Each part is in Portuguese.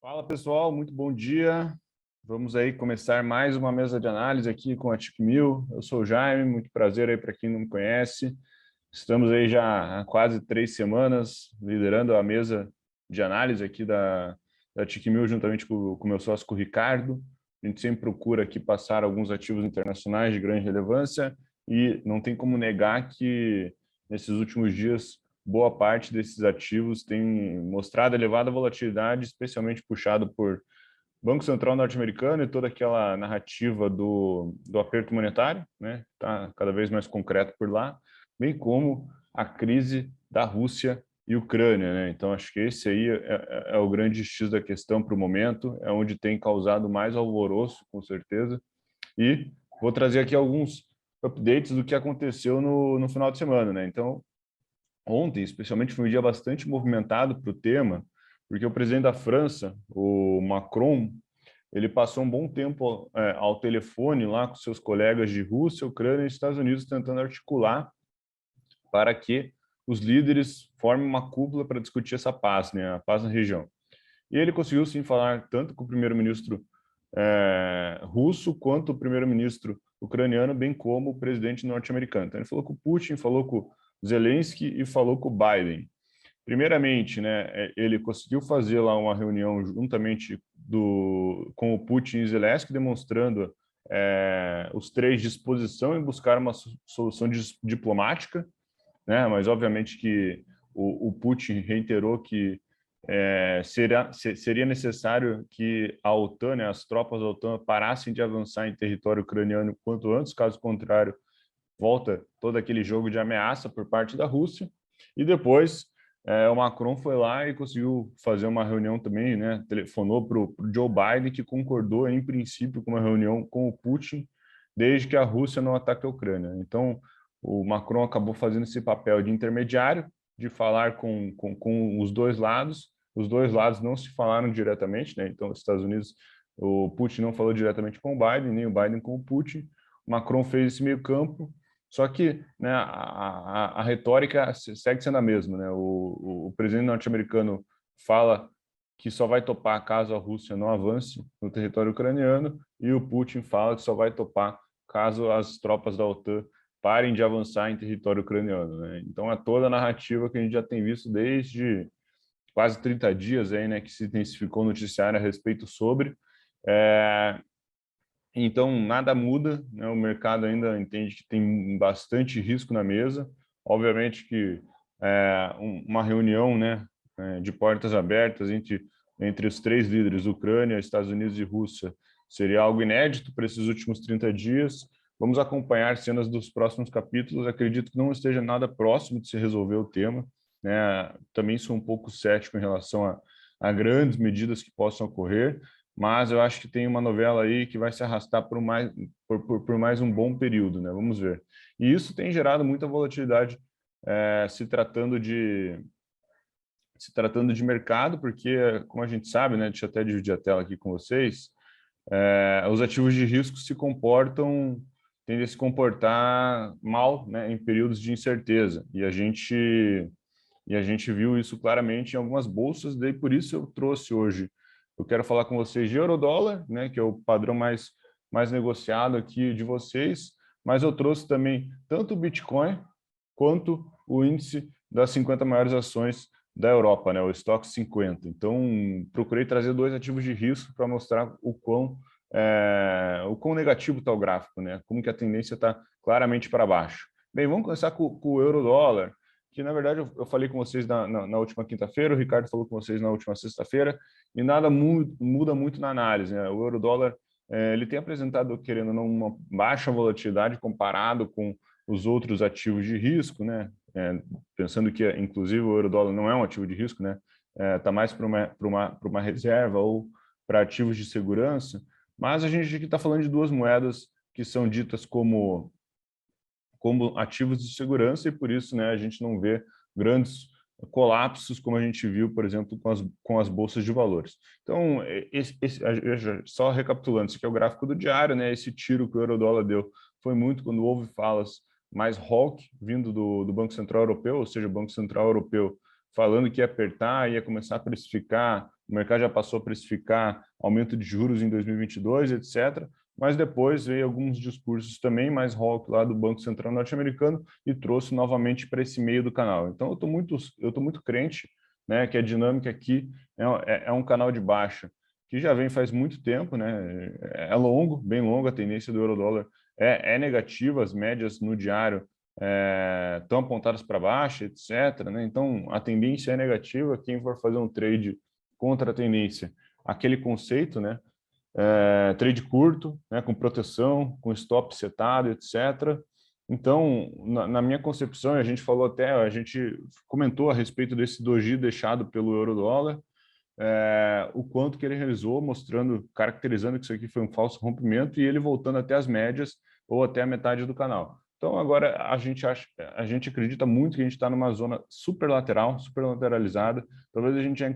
Fala pessoal, muito bom dia. Vamos aí começar mais uma mesa de análise aqui com a TIC1000. Eu sou o Jaime, muito prazer aí para quem não me conhece. Estamos aí já há quase 3 semanas liderando a mesa de análise aqui da TIC1000 juntamente com o meu sócio, com o Ricardo. A gente sempre procura aqui passar alguns ativos internacionais de grande relevância e não tem como negar que nesses últimos dias boa parte desses ativos tem mostrado elevada volatilidade, especialmente puxado por Banco Central norte-americano e toda aquela narrativa do aperto monetário, né? Está cada vez mais concreto por lá, bem como a crise da Rússia e Ucrânia, né? Então, acho que esse aí é o grande X da questão para o momento, é onde tem causado mais alvoroço, com certeza. E vou trazer aqui alguns updates do que aconteceu no final de semana, né? Então, ontem, especialmente, foi um dia bastante movimentado para o tema, porque o presidente da França, o Macron, ele passou um bom tempo ao telefone lá com seus colegas de Rússia, Ucrânia e Estados Unidos, tentando articular para que os líderes formem uma cúpula para discutir essa paz, né, a paz na região. E ele conseguiu sim falar tanto com o primeiro-ministro russo quanto o primeiro-ministro ucraniano, bem como o presidente norte-americano. Então, ele falou com o Putin, falou com o Zelensky e falou com o Biden. Primeiramente, né, ele conseguiu fazer lá uma reunião juntamente com o Putin e Zelensky, demonstrando os três disposição em buscar uma solução diplomática, né, mas obviamente que o Putin reiterou que seria necessário que a OTAN, né, as tropas da OTAN, parassem de avançar em território ucraniano quanto antes, caso contrário, volta todo aquele jogo de ameaça por parte da Rússia. E depois o Macron foi lá e conseguiu fazer uma reunião também, né? Telefonou para o Joe Biden, que concordou em princípio com uma reunião com o Putin, desde que a Rússia não ataque a Ucrânia. Então, o Macron acabou fazendo esse papel de intermediário, de falar com os dois lados. Os dois lados não se falaram diretamente, né? Então, os Estados Unidos, o Putin não falou diretamente com o Biden, nem o Biden com o Putin. O Macron fez esse meio campo, só que, né, a retórica segue sendo a mesma, né? O presidente norte-americano fala que só vai topar caso a Rússia não avance no território ucraniano, e o Putin fala que só vai topar caso as tropas da OTAN parem de avançar em território ucraniano, né? Então, é toda a narrativa que a gente já tem visto desde quase 30 dias aí, né, que se intensificou o noticiário a respeito sobre. Então, nada muda, né? O mercado ainda entende que tem bastante risco na mesa. Obviamente que uma reunião, né, de portas abertas entre os três líderes, Ucrânia, Estados Unidos e Rússia, seria algo inédito para esses últimos 30 dias. Vamos acompanhar cenas dos próximos capítulos. Acredito que não esteja nada próximo de se resolver o tema, né? Também sou um pouco cético em relação a grandes medidas que possam ocorrer, mas eu acho que tem uma novela aí que vai se arrastar por mais um bom período, né? Vamos ver. E isso tem gerado muita volatilidade se tratando de mercado, porque, como a gente sabe, né? Deixa eu até dividir a tela aqui com vocês, os ativos de risco tendem a se comportar mal, né, em períodos de incerteza, e a gente viu isso claramente em algumas bolsas, daí por isso eu trouxe hoje. Eu quero falar com vocês de euro-dólar, né, que é o padrão mais negociado aqui de vocês, mas eu trouxe também tanto o Bitcoin quanto o índice das 50 maiores ações da Europa, né, o Stoxx 50. Então, procurei trazer dois ativos de risco para mostrar o quão negativo está o gráfico, né, como que a tendência está claramente para baixo. Bem, vamos começar com o euro-dólar, que na verdade eu falei com vocês na última quinta-feira, o Ricardo falou com vocês na última sexta-feira, e nada muda muito na análise, né? O euro-dólar ele tem apresentado, querendo ou não, uma baixa volatilidade comparado com os outros ativos de risco, né? Pensando que, inclusive, o euro-dólar não é um ativo de risco, né? Tá mais para uma reserva ou para ativos de segurança, mas a gente aqui está falando de duas moedas que são ditas como ativos de segurança, e por isso, né, a gente não vê grandes colapsos como a gente viu, por exemplo, com as bolsas de valores. Então, só recapitulando, esse aqui é o gráfico do diário, né, esse tiro que o euro-dólar deu foi muito quando houve falas mais hawk vindo do Banco Central Europeu, ou seja, o Banco Central Europeu falando que ia apertar, ia começar a precificar, o mercado já passou a precificar aumento de juros em 2022, etc. Mas depois veio alguns discursos também mais hawk lá do Banco Central norte-americano e trouxe novamente para esse meio do canal. Então, eu tô muito crente, né, que a dinâmica aqui é um canal de baixa, que já vem faz muito tempo, né? É longo, bem longo, a tendência do euro-dólar é negativa, as médias no diário estão apontadas para baixo, etc. Né? Então, a tendência é negativa. Quem for fazer um trade contra a tendência, aquele conceito, né? Trade curto, né? Com proteção, com stop setado, etc. Então, na minha concepção, a gente falou até, a gente comentou a respeito desse doji deixado pelo euro-dólar, o quanto que ele realizou, mostrando, caracterizando que isso aqui foi um falso rompimento e ele voltando até as médias ou até a metade do canal. Então, agora a gente acredita muito que a gente está numa zona super lateral, super lateralizada. Talvez a gente já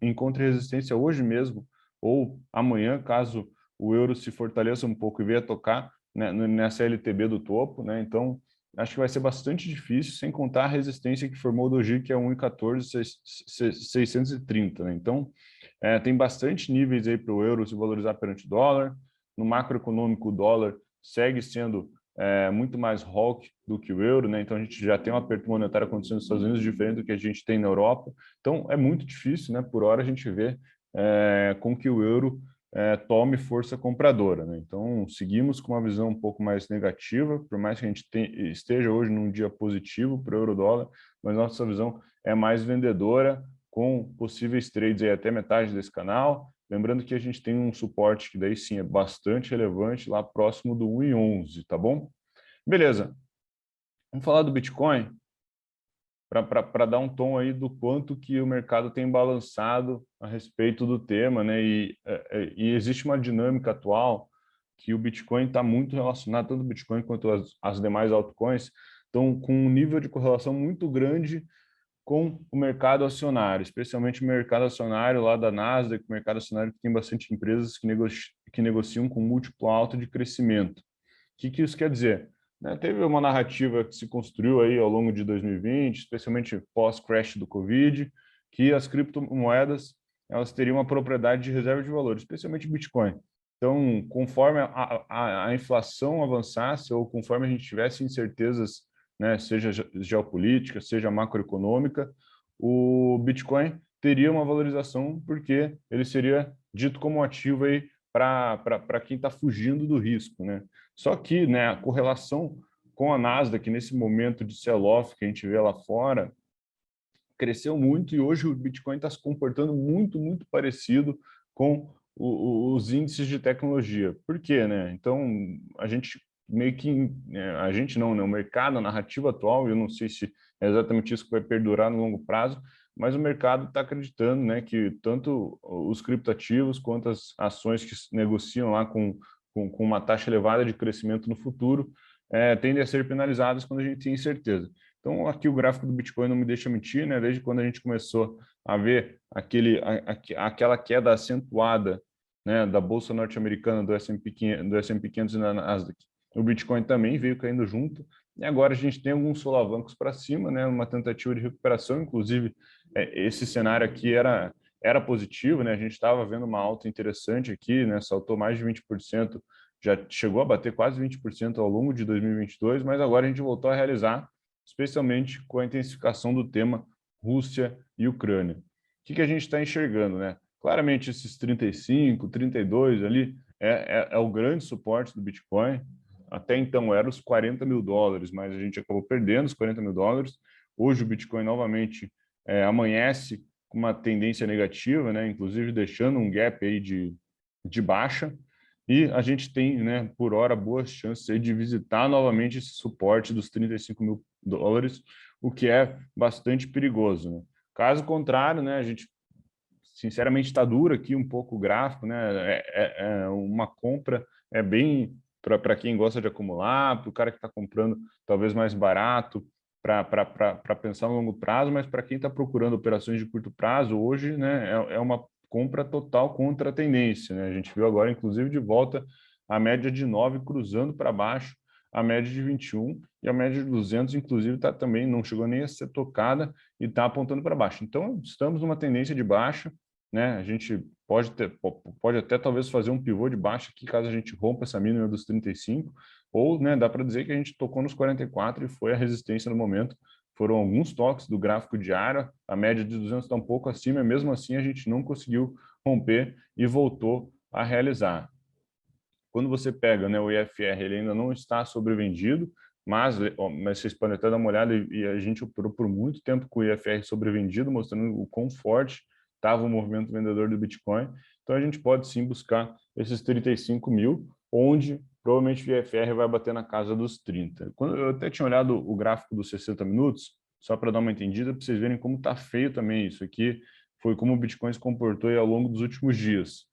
encontre resistência hoje mesmo ou amanhã, caso o euro se fortaleça um pouco e venha tocar, né, nessa LTB do topo, né? Então, acho que vai ser bastante difícil, sem contar a resistência que formou o doji, que é 1,14,630, né? Então, tem bastante níveis aí para o euro se valorizar perante o dólar. No macroeconômico, o dólar segue sendo muito mais hawk do que o euro, né? Então, a gente já tem um aperto monetário acontecendo nos Estados Unidos, diferente do que a gente tem na Europa. Então, é muito difícil, né? Por hora, a gente vê com que o euro tome força compradora, né? Então, seguimos com uma visão um pouco mais negativa, por mais que a gente esteja hoje num dia positivo para o euro-dólar, mas nossa visão é mais vendedora, com possíveis trades aí até metade desse canal. Lembrando que a gente tem um suporte que daí sim é bastante relevante, lá próximo do 1,11, tá bom? Beleza. Vamos falar do Bitcoin, para dar um tom aí do quanto que o mercado tem balançado a respeito do tema, né? E existe uma dinâmica atual que o Bitcoin está muito relacionado, tanto o Bitcoin quanto as demais altcoins, estão com um nível de correlação muito grande com o mercado acionário, especialmente o mercado acionário lá da Nasdaq, o mercado acionário que tem bastante empresas que negociam com múltiplo alto de crescimento. O que isso quer dizer? Né, teve uma narrativa que se construiu aí ao longo de 2020, especialmente pós-crash do Covid, que as criptomoedas elas teriam uma propriedade de reserva de valor, especialmente Bitcoin. Então, conforme a inflação avançasse ou conforme a gente tivesse incertezas, né, seja geopolítica, seja macroeconômica, o Bitcoin teria uma valorização porque ele seria dito como um ativo aí para quem está fugindo do risco, né? Só que, né, a correlação com a Nasdaq nesse momento de sell-off que a gente vê lá fora cresceu muito e hoje o Bitcoin está se comportando muito parecido com os índices de tecnologia. Por quê, né? Então, a gente meio que, a gente não, né? O mercado, a narrativa atual, eu não sei se é exatamente isso que vai perdurar no longo prazo, mas o mercado está acreditando, né, que tanto os criptoativos quanto as ações que se negociam lá com uma taxa elevada de crescimento no futuro tendem a ser penalizadas quando a gente tem incerteza. Então, aqui o gráfico do Bitcoin não me deixa mentir, né? Desde quando a gente começou a ver aquela queda acentuada, né, da Bolsa Norte-Americana, do S&P 500 e da Nasdaq, o Bitcoin também veio caindo junto. E agora a gente tem alguns solavancos para cima, né? Uma tentativa de recuperação, inclusive esse cenário aqui era positivo, né? A gente estava vendo uma alta interessante aqui, né? Saltou mais de 20%, já chegou a bater quase 20% ao longo de 2022, mas agora a gente voltou a realizar, especialmente com a intensificação do tema Rússia e Ucrânia. O que a gente está enxergando, né? Claramente esses 35, 32 ali é o grande suporte do Bitcoin. Até então eram os 40 mil dólares, mas a gente acabou perdendo os 40 mil dólares. Hoje o Bitcoin novamente amanhece com uma tendência negativa, né? Inclusive deixando um gap aí de baixa. E a gente tem, né, por hora, boas chances aí de visitar novamente esse suporte dos 35 mil dólares, o que é bastante perigoso, né? Caso contrário, né, a gente sinceramente está duro aqui um pouco o gráfico, né? Uma compra bem para quem gosta de acumular, para o cara que está comprando talvez mais barato, para pensar no longo prazo, mas para quem está procurando operações de curto prazo, hoje, né, é uma compra total contra a tendência, né? A gente viu agora, inclusive, de volta a média de 9 cruzando para baixo, a média de 21 e a média de 200, inclusive, também não chegou nem a ser tocada e está apontando para baixo. Então, estamos numa tendência de baixa, né? A gente pode até talvez fazer um pivô de baixa aqui, caso a gente rompa essa mínima dos 35, ou, né, dá para dizer que a gente tocou nos 44 e foi a resistência no momento. Foram alguns toques do gráfico diário, a média de 200 está um pouco acima, e mesmo assim a gente não conseguiu romper e voltou a realizar. Quando você pega, né, o IFR, ele ainda não está sobrevendido, mas vocês podem até dar uma olhada, e a gente operou por muito tempo com o IFR sobrevendido, mostrando o quão forte estava o movimento vendedor do Bitcoin. Então a gente pode sim buscar esses 35 mil, onde provavelmente o IFR vai bater na casa dos 30. Quando eu até tinha olhado o gráfico dos 60 minutos, só para dar uma entendida, para vocês verem como está feio também isso aqui, foi como o Bitcoin se comportou ao longo dos últimos dias.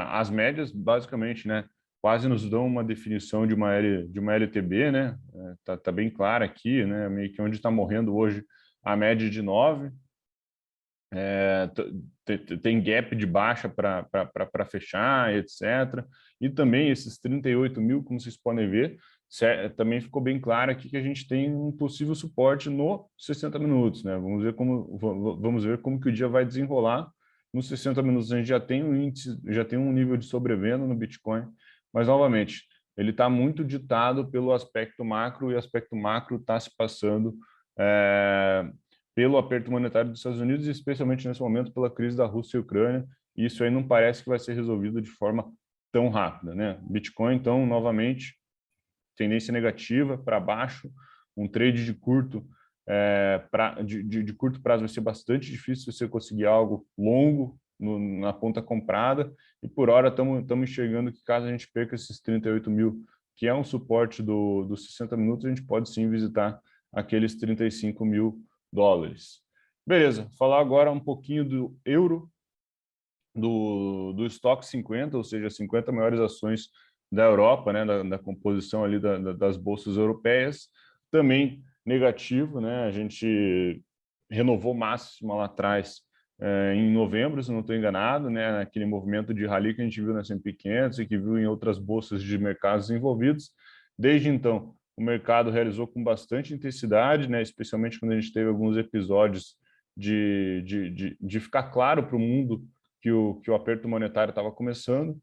As médias, basicamente, né, quase nos dão uma definição de uma LTB, né? Tá bem clara aqui, né? Meio que onde está morrendo hoje a média de 9. Tem gap de baixa para fechar, etc. E também esses 38 mil, como vocês podem ver, também ficou bem claro aqui que a gente tem um possível suporte no 60 minutos, né? Vamos ver como que o dia vai desenrolar. Nos 60 minutos a gente já tem um índice, já tem um nível de sobrevenda no Bitcoin, mas novamente, ele está muito ditado pelo aspecto macro, e o aspecto macro está se passando pelo aperto monetário dos Estados Unidos, e especialmente nesse momento pela crise da Rússia e Ucrânia, e isso aí não parece que vai ser resolvido de forma tão rápida, né? Bitcoin, então, novamente, tendência negativa para baixo, um trade de curto, de curto prazo vai ser bastante difícil você conseguir algo longo na ponta comprada, e por hora estamos enxergando que caso a gente perca esses 38 mil, que é um suporte dos 60 minutos, a gente pode sim visitar aqueles 35 mil dólares. Beleza, falar agora um pouquinho do euro, do estoque 50, ou seja, 50 maiores ações da Europa, né, da composição ali das bolsas europeias, também negativo, né? A gente renovou máxima lá atrás em novembro, se não estou enganado, né? Aquele movimento de rally que a gente viu na S&P 500 e que viu em outras bolsas de mercados envolvidos. Desde então, o mercado realizou com bastante intensidade, né? Especialmente quando a gente teve alguns episódios de ficar claro para o mundo que o aperto monetário estava começando.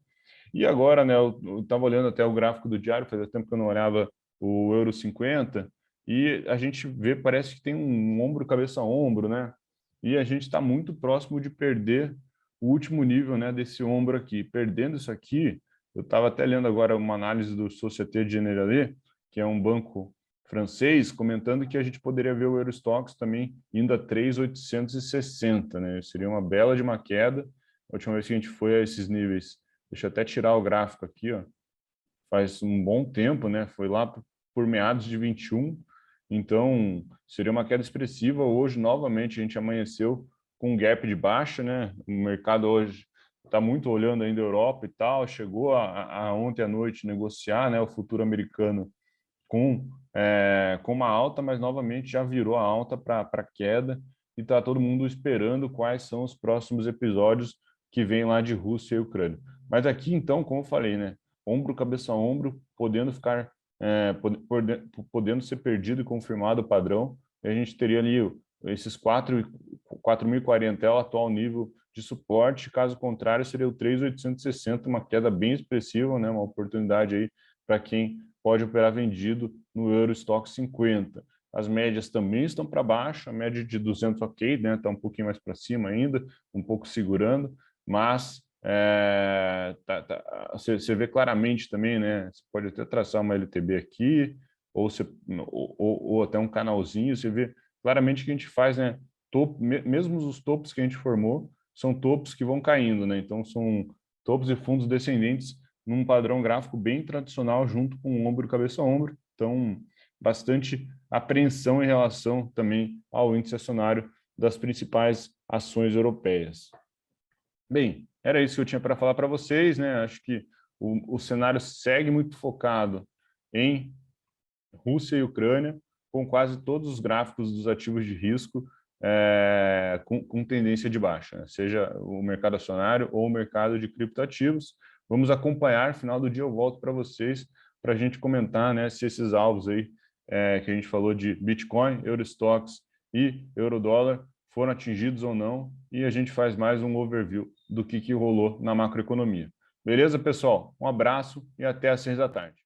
E agora, né, eu estava olhando até o gráfico do diário, fazia tempo que eu não olhava o Euro 50, e a gente vê, parece que tem um ombro, cabeça a ombro, né? E a gente está muito próximo de perder o último nível, né, desse ombro aqui. Perdendo isso aqui, eu estava até lendo agora uma análise do Société Générale, que é um banco francês, comentando que a gente poderia ver o Eurostoxx também indo a 3.860, né? Seria uma bela de uma queda. A última vez que a gente foi a esses níveis, deixa eu até tirar o gráfico aqui, ó, faz um bom tempo, né? Foi lá por meados de 21, então seria uma queda expressiva. Hoje, novamente, a gente amanheceu com um gap de baixa, né? O mercado hoje está muito olhando ainda a Europa e tal, chegou a ontem à noite negociar, né, o futuro americano com uma alta, mas novamente já virou a alta para queda, e está todo mundo esperando quais são os próximos episódios que vêm lá de Rússia e Ucrânia. Mas aqui, então, como eu falei, né, ombro, cabeça a ombro, podendo ficar, podendo ser perdido e confirmado o padrão, e a gente teria ali esses 4.040 é o atual nível de suporte, caso contrário seria o 3.860, uma queda bem expressiva, né, uma oportunidade aí para quem pode operar vendido no Eurostoxx 50. As médias também estão para baixo, a média de 200 ok, né, está um pouquinho mais para cima ainda, um pouco segurando, mas você vê claramente também, né, você pode até traçar uma LTB aqui, ou até um canalzinho, você vê claramente que a gente faz, né, mesmo os topos que a gente formou, são topos que vão caindo, né, então são topos e fundos descendentes num padrão gráfico bem tradicional, junto com ombro, cabeça a ombro. Então, bastante apreensão em relação também ao índice acionário das principais ações europeias. Bem, era isso que eu tinha para falar para vocês, né? Acho que o cenário segue muito focado em Rússia e Ucrânia, com quase todos os gráficos dos ativos de risco com tendência de baixa, né? Seja o mercado acionário ou o mercado de criptoativos. Vamos acompanhar, final do dia eu volto para vocês para a gente comentar, né, se esses alvos aí que a gente falou de Bitcoin, Eurostoxx e Eurodólar foram atingidos ou não, e a gente faz mais um overview do que rolou na macroeconomia. Beleza, pessoal? Um abraço e até às 6 da tarde.